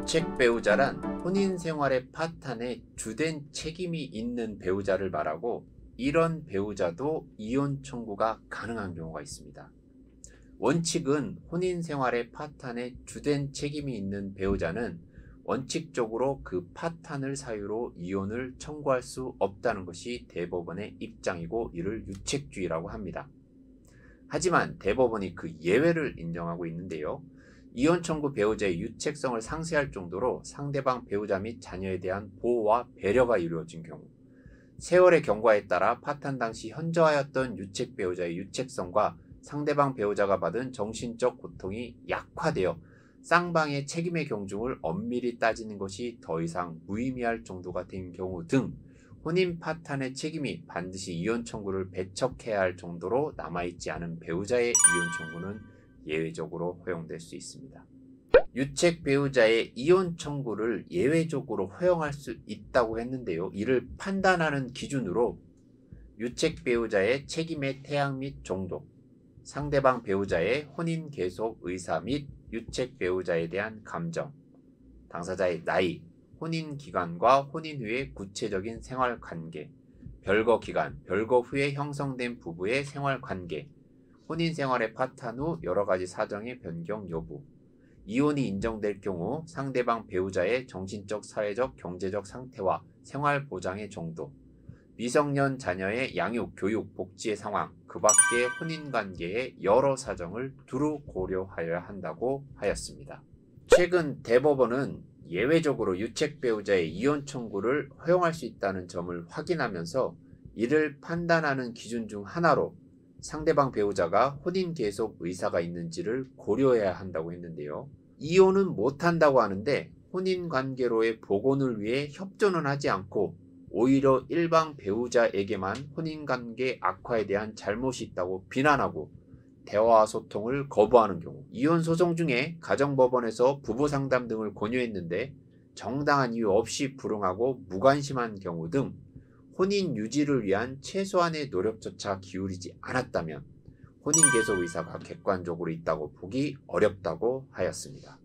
유책 배우자란 혼인 생활의 파탄에 주된 책임이 있는 배우자를 말하고, 이런 배우자도 이혼 청구가 가능한 경우가 있습니다. 원칙은 혼인 생활의 파탄에 주된 책임이 있는 배우자는 원칙적으로 그 파탄을 사유로 이혼을 청구할 수 없다는 것이 대법원의 입장이고, 이를 유책주의라고 합니다. 하지만 대법원이 그 예외를 인정하고 있는데요. 이혼 청구 배우자의 유책성을 상쇄할 정도로 상대방 배우자 및 자녀에 대한 보호와 배려가 이루어진 경우, 세월의 경과에 따라 파탄 당시 현저하였던 유책 배우자의 유책성과 상대방 배우자가 받은 정신적 고통이 약화되어 쌍방의 책임의 경중을 엄밀히 따지는 것이 더 이상 무의미할 정도가 된 경우 등, 혼인 파탄의 책임이 반드시 이혼 청구를 배척해야 할 정도로 남아있지 않은 배우자의 이혼 청구는 예외적으로 허용될 수 있습니다. 유책 배우자의 이혼 청구를 예외적으로 허용할 수 있다고 했는데요. 이를 판단하는 기준으로 유책 배우자의 책임의 태양 및 정도, 상대방 배우자의 혼인 계속 의사 및 유책 배우자에 대한 감정, 당사자의 나이, 혼인 기간과 혼인 후의 구체적인 생활 관계, 별거 기간, 별거 후에 형성된 부부의 생활 관계, 혼인 생활의 파탄 후 여러 가지 사정의 변경 여부, 이혼이 인정될 경우 상대방 배우자의 정신적, 사회적, 경제적 상태와 생활 보장의 정도, 미성년 자녀의 양육, 교육, 복지의 상황, 그 밖의 혼인 관계의 여러 사정을 두루 고려하여야 한다고 하였습니다. 최근 대법원은 예외적으로 유책 배우자의 이혼 청구를 허용할 수 있다는 점을 확인하면서, 이를 판단하는 기준 중 하나로 상대방 배우자가 혼인 계속 의사가 있는지를 고려해야 한다고 했는데요. 이혼은 못한다고 하는데 혼인 관계로의 복원을 위해 협조는 하지 않고 오히려 일방 배우자에게만 혼인 관계 악화에 대한 잘못이 있다고 비난하고 대화와 소통을 거부하는 경우, 이혼 소송 중에 가정법원에서 부부 상담 등을 권유했는데 정당한 이유 없이 불응하고 무관심한 경우 등 혼인 유지를 위한 최소한의 노력조차 기울이지 않았다면 혼인 계속 의사가 객관적으로 있다고 보기 어렵다고 하였습니다.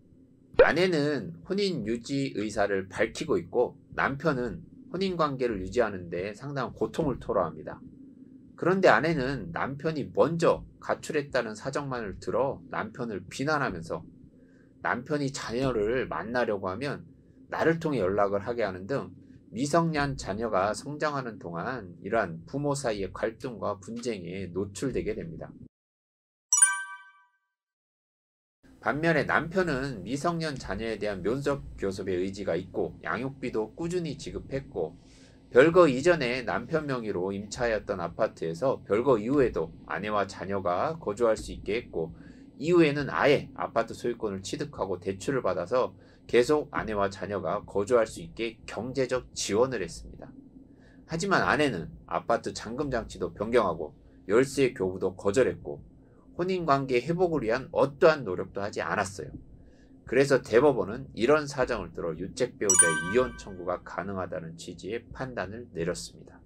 아내는 혼인 유지 의사를 밝히고 있고, 남편은 혼인 관계를 유지하는 데 상당한 고통을 토로합니다. 그런데 아내는 남편이 먼저 가출했다는 사정만을 들어 남편을 비난하면서, 남편이 자녀를 만나려고 하면 나를 통해 연락을 하게 하는 등 미성년 자녀가 성장하는 동안 이러한 부모 사이의 갈등과 분쟁에 노출되게 됩니다. 반면에 남편은 미성년 자녀에 대한 면접 교섭의 의지가 있고 양육비도 꾸준히 지급했고, 별거 이전에 남편 명의로 임차하였던 아파트에서 별거 이후에도 아내와 자녀가 거주할 수 있게 했고, 이후에는 아예 아파트 소유권을 취득하고 대출을 받아서 계속 아내와 자녀가 거주할 수 있게 경제적 지원을 했습니다. 하지만 아내는 아파트 잠금장치도 변경하고 열쇠 교부도 거절했고 혼인관계 회복을 위한 어떠한 노력도 하지 않았어요. 그래서 대법원은 이런 사정을 들어 유책 배우자의 이혼 청구가 가능하다는 취지의 판단을 내렸습니다.